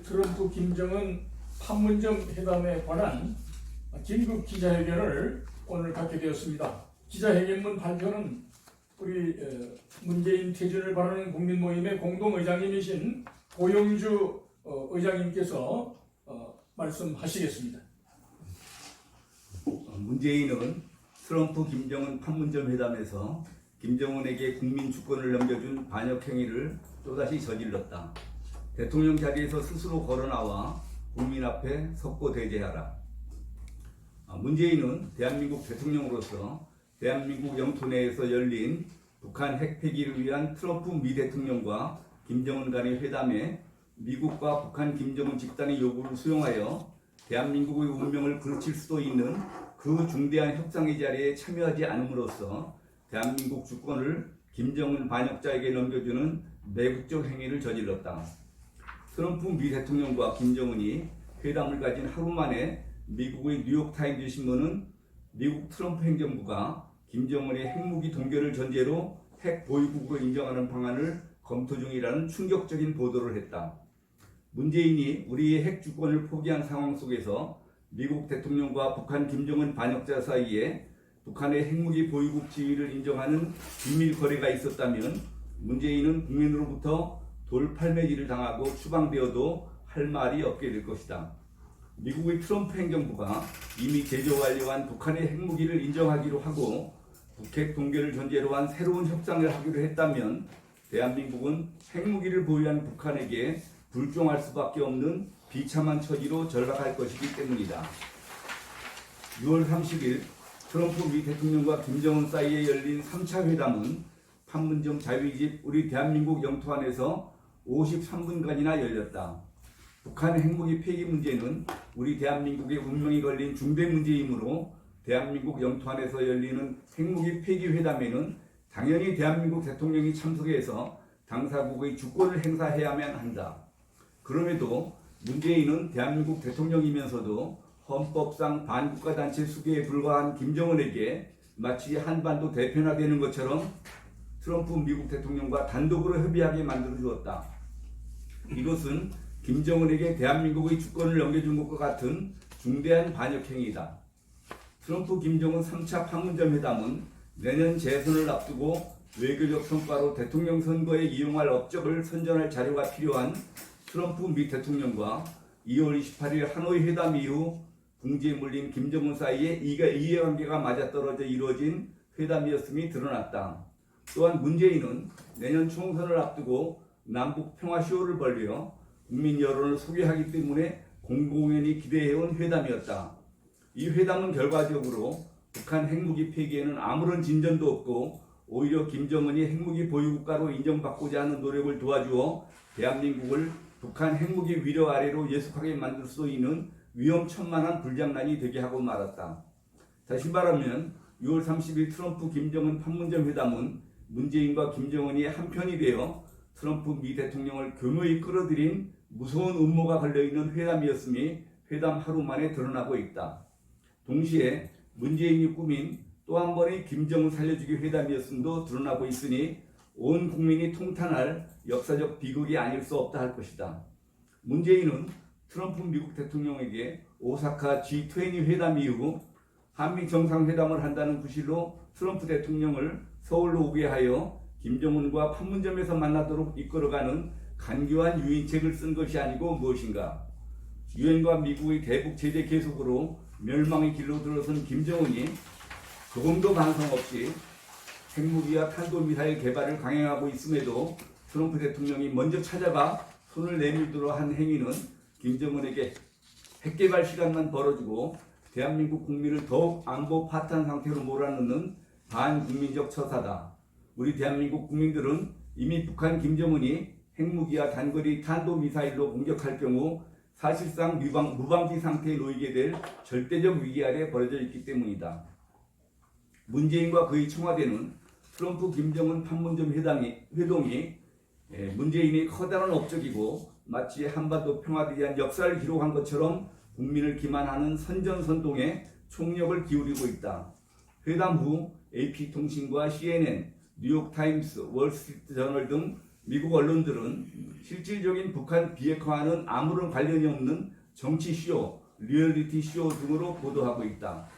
트럼프 김정은 판문점 회담에 관한 긴급 기자회견을 오늘 갖게 되었습니다. 기자회견문 발표는 우리 문재인 퇴진을 바라는 국민모임의 공동의장님이신 고영주 의장님께서 말씀하시겠습니다. 문재인은 트럼프 김정은 판문점 회담에서 김정은에게 국민 주권을 넘겨준 반역 행위를 또다시 저질렀다. 대통령 자리에서 스스로 걸어나와 국민 앞에 석고대죄하라. 문재인은 대한민국 대통령으로서 대한민국 영토 내에서 열린 북한 핵 폐기를 위한 트럼프 미 대통령과 김정은 간의 회담에 미국과 북한 김정은 집단의 요구를 수용하여 대한민국의 운명을 그르칠 수도 있는 그 중대한 협상의 자리에 참여하지 않음으로써 대한민국 주권을 김정은 반역자에게 넘겨주는 매국적 행위를 저질렀다. 트럼프 미 대통령과 김정은이 회담을 가진 하루 만에 미국의 뉴욕타임즈 신문은 미국 트럼프 행정부가 김정은의 핵무기 동결을 전제로 핵 보유국으로 인정하는 방안을 검토 중이라는 충격적인 보도를 했다. 문재인이 우리의 핵 주권을 포기한 상황 속에서 미국 대통령과 북한 김정은 반역자 사이에 북한의 핵무기 보유국 지위를 인정하는 비밀 거래가 있었다면 문재인은 국민으로부터 돌팔매질을 당하고 추방되어도 할 말이 없게 될 것이다. 미국의 트럼프 행정부가 이미 제조 완료한 북한의 핵무기를 인정하기로 하고 북핵 동결을 전제로 한 새로운 협상을 하기로 했다면 대한민국은 핵무기를 보유한 북한에게 불종할 수밖에 없는 비참한 처지로 절박할 것이기 때문이다. 6월 30일 트럼프 미 대통령과 김정은 사이에 열린 3차 회담은 판문점 자유의 집 우리 대한민국 영토 안에서 53분간이나 열렸다. 북한 핵무기 폐기 문제는 우리 대한민국의 운명이 걸린 중대 문제이므로 대한민국 영토 안에서 열리는 핵무기 폐기 회담에는 당연히 대한민국 대통령이 참석해서 당사국의 주권을 행사해야만 한다. 그럼에도 문재인은 대한민국 대통령이면서도 헌법상 반국가단체 수계에 불과한 김정은에게 마치 한반도 대변화되는 것처럼 트럼프 미국 대통령과 단독으로 협의하게 만들어 주었다. 이것은 김정은에게 대한민국의 주권을 넘겨준 것과 같은 중대한 반역 행위이다. 트럼프 김정은 3차 판문점 회담은 내년 재선을 앞두고 외교적 성과로 대통령 선거에 이용할 업적을 선전할 자료가 필요한 트럼프 미 대통령과 2월 28일 하노이 회담 이후 궁지에 몰린 김정은 사이에 이해관계가 맞아떨어져 이루어진 회담이었음이 드러났다. 또한 문재인은 내년 총선을 앞두고 남북 평화쇼를 벌여 국민 여론을 소개하기 때문에 공공연히 기대해온 회담이었다. 이 회담은 결과적으로 북한 핵무기 폐기에는 아무런 진전도 없고 오히려 김정은이 핵무기 보유국가로 인정받고자 하는 노력을 도와주어 대한민국을 북한 핵무기 위력 아래로 예속하게 만들 수 있는 위험천만한 불장난이 되게 하고 말았다. 다시 말하면 6월 30일 트럼프 김정은 판문점 회담은 문재인과 김정은이 한편이 되어 트럼프 미 대통령을 교묘히 끌어들인 무서운 음모가 걸려있는 회담이었음이 회담 하루 만에 드러나고 있다. 동시에 문재인이 꾸민 또 한 번의 김정은 살려주기 회담이었음도 드러나고 있으니 온 국민이 통탄할 역사적 비극이 아닐 수 없다 할 것이다. 문재인은 트럼프 미국 대통령에게 오사카 G20 회담 이후 한미 정상회담을 한다는 구실로 트럼프 대통령을 서울로 오게 하여 김정은과 판문점에서 만나도록 이끌어가는 간교한 유인책을 쓴 것이 아니고 무엇인가. 유엔과 미국의 대북 제재 계속으로 멸망의 길로 들어선 김정은이 조금도 반성 없이 핵무기와 탄도미사일 개발을 강행하고 있음에도 트럼프 대통령이 먼저 찾아가 손을 내밀도록 한 행위는 김정은에게 핵개발 시간만 벌어주고 대한민국 국민을 더욱 안보 파탄 상태로 몰아넣는 반국민적 처사다. 우리 대한민국 국민들은 이미 북한 김정은이 핵무기와 단거리 탄도미사일로 공격할 경우 사실상 무방비 상태에 놓이게 될 절대적 위기 아래 벌어져 있기 때문이다. 문재인과 그의 청와대는 트럼프 김정은 판문점 회동이 문재인이 커다란 업적이고 마치 한반도 평화에 대한 역사를 기록한 것처럼 국민을 기만하는 선전선동에 총력을 기울이고 있다. 회담 후 AP통신과 CNN, 뉴욕타임스, 월스트리트 저널 등 미국 언론들은 실질적인 북한 비핵화와는 아무런 관련이 없는 정치 쇼, 리얼리티 쇼 등으로 보도하고 있다.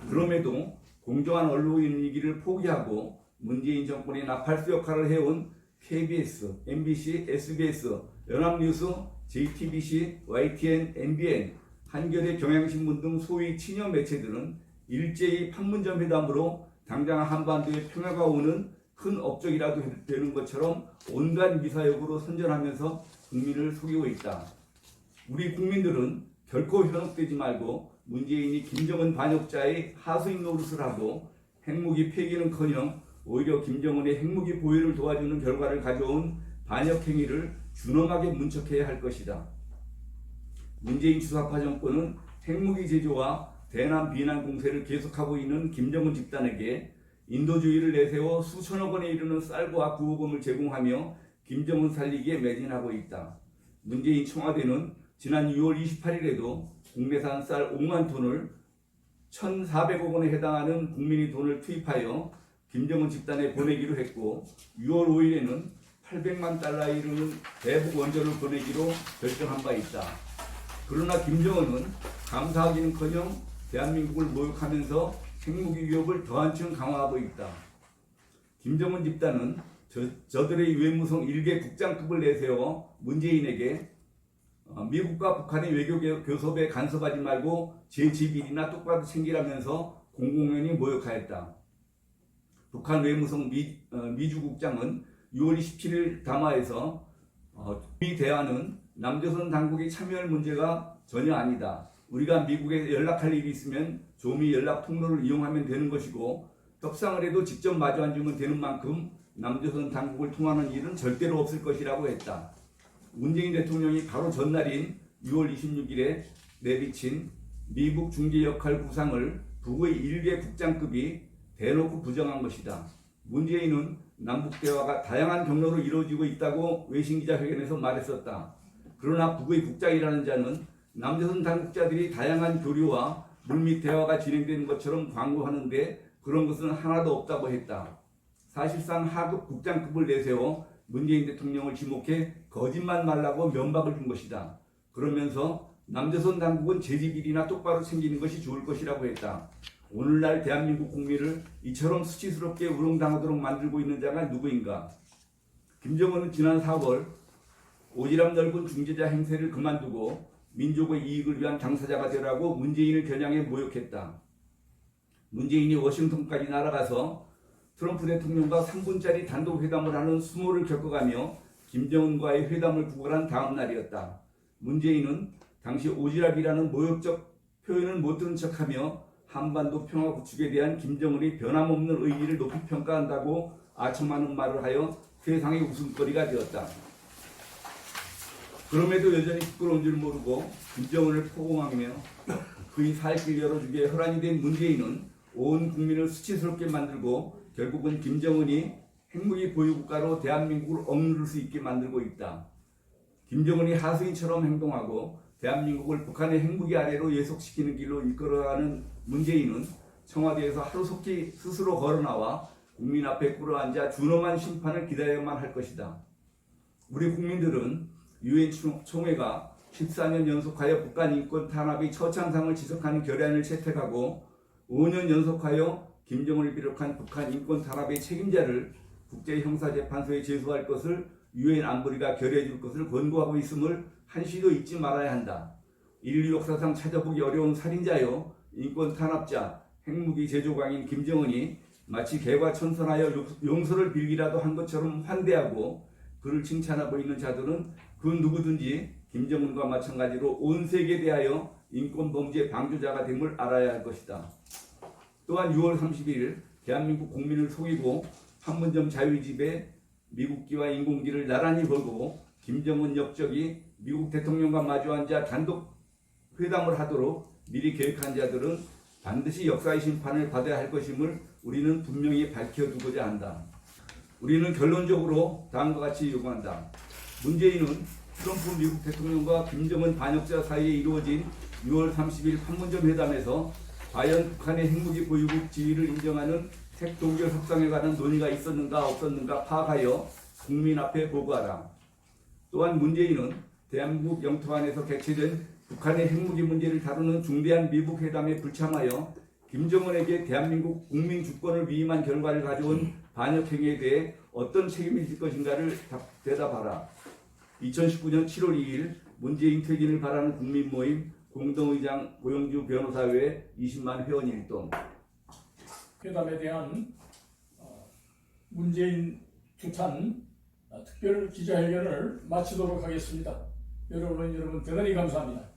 그럼에도 공정한 언론이기를 포기하고 문재인 정권의 나팔수 역할을 해온 KBS, MBC, SBS, 연합뉴스, JTBC, YTN, MBN, 한겨레, 경향신문 등 소위 친여 매체들은 일제히 판문점 회담으로 당장 한반도의 평화가 오는 큰 업적이라도 되는 것처럼 온갖 미사역으로 선전하면서 국민을 속이고 있다. 우리 국민들은 결코 현혹되지 말고 문재인이 김정은 반역자의 하수인 노릇을 하고 핵무기 폐기는커녕 오히려 김정은의 핵무기 보유를 도와주는 결과를 가져온 반역 행위를 준엄하게 문책해야 할 것이다. 문재인 주사파 정권은 핵무기 제조와 대남 비난 공세를 계속하고 있는 김정은 집단에게 인도주의를 내세워 수천억 원에 이르는 쌀과 구호금을 제공하며 김정은 살리기에 매진하고 있다. 문재인 청와대는 지난 6월 28일에도 국내산 쌀 5만 톤을 1,400억 원에 해당하는 국민의 돈을 투입하여 김정은 집단에 보내기로 했고 6월 5일에는 800만 달러에 이르는 대북 원조를 보내기로 결정한 바 있다. 그러나 김정은은 감사하기는커녕 대한민국을 모욕하면서 핵무기 위협을 더 한층 강화하고 있다. 김정은 집단은 저들의 유해무성 일개 국장급을 내세워 문재인에게 미국과 북한의 외교 교섭에 간섭하지 말고 제 집 일이나 똑바로 챙기라면서 공공연히 모욕하였다. 북한 외무성 미주국장은 6월 27일 담화에서 이 대화는 남조선 당국이 참여할 문제가 전혀 아니다. 우리가 미국에 연락할 일이 있으면 조미 연락 통로를 이용하면 되는 것이고 협상을 해도 직접 마주 앉으면 되는 만큼 남조선 당국을 통하는 일은 절대로 없을 것이라고 했다. 문재인 대통령이 바로 전날인 6월 26일에 내비친 미국 중재 역할 구상을 북의 일개 국장급이 대놓고 부정한 것이다. 문재인은 남북 대화가 다양한 경로로 이루어지고 있다고 외신 기자회견에서 말했었다. 그러나 북의 국장이라는 자는 남조선 당국자들이 다양한 교류와 물밑 대화가 진행되는 것처럼 광고하는데 그런 것은 하나도 없다고 했다. 사실상 하급 국장급을 내세워 문재인 대통령을 지목해 거짓말 말라고 면박을 준 것이다. 그러면서 남조선 당국은 제 집 일이나 똑바로 챙기는 것이 좋을 것이라고 했다. 오늘날 대한민국 국민을 이처럼 수치스럽게 우롱당하도록 만들고 있는 자가 누구인가? 김정은은 지난 4월 오지랖 넓은 중재자 행세를 그만두고 민족의 이익을 위한 당사자가 되라고 문재인을 겨냥해 모욕했다. 문재인이 워싱턴까지 날아가서 트럼프 대통령과 3분짜리 단독 회담을 하는 수모를 겪어가며 김정은과의 회담을 구걸한 다음 날이었다. 문재인은 당시 오지랖이라는 모욕적 표현을 못 들은 척하며 한반도 평화 구축에 대한 김정은의 변함없는 의지를 높이 평가한다고 아첨하는 말을 하여 세상의 웃음거리가 되었다. 그럼에도 여전히 부끄러운 줄 모르고 김정은을 포옹하며 그의 살길 열어주기에 혈안이 된 문재인은 온 국민을 수치스럽게 만들고 결국은 김정은이 핵무기 보유국가로 대한민국을 억누를 수 있게 만들고 있다. 김정은이 하수인처럼 행동하고 대한민국을 북한의 핵무기 아래로 예속시키는 길로 이끌어가는 문재인은 청와대에서 하루속히 스스로 걸어나와 국민 앞에 꿇어앉아 준엄한 심판을 기다려야만 할 것이다. 우리 국민들은 유엔 총회가 14년 연속하여 북한 인권 탄압의 처참상을 지적하는 결의안을 채택하고 5년 연속하여 김정은을 비롯한 북한 인권 탄압의 책임자를 국제형사재판소에 제소할 것을 유엔 안보리가 결의해 줄 것을 권고하고 있음을 한시도 잊지 말아야 한다. 인류 역사상 찾아보기 어려운 살인자요, 인권 탄압자, 핵무기 제조광인 김정은이 마치 개과천선하여 용서를 빌기라도 한 것처럼 환대하고 그를 칭찬하고 있는 자들은 그 누구든지 김정은과 마찬가지로 온 세계에 대하여 인권범죄 방조자가 됨을 알아야 할 것이다. 또한 6월 30일 대한민국 국민을 속이고 판문점 자유집에 미국기와 인공기를 나란히 걸고 김정은 역적이 미국 대통령과 마주 앉아 단독 회담을 하도록 미리 계획한 자들은 반드시 역사의 심판을 받아야 할 것임을 우리는 분명히 밝혀두고자 한다. 우리는 결론적으로 다음과 같이 요구한다. 문재인은 트럼프 미국 대통령과 김정은 반역자 사이에 이루어진 6월 30일 판문점 회담에서 과연 북한의 핵무기 보유국 지위를 인정하는 핵 동결 협상에 관한 논의가 있었는가 없었는가 파악하여 국민 앞에 보고하라. 또한 문재인은 대한민국 영토 안에서 개최된 북한의 핵무기 문제를 다루는 중대한 미북 회담에 불참하여 김정은에게 대한민국 국민 주권을 위임한 결과를 가져온 반역 행위에 대해 어떤 책임이 있을 것인가를 대답하라. 2019년 7월 2일 문재인 퇴진을 바라는 국민 모임 공동의장 고영주 변호사회 20만 회원 일동. 회담에 대한 문재인 주탄 특별 기자회견을 마치도록 하겠습니다. 여러분 대단히 감사합니다.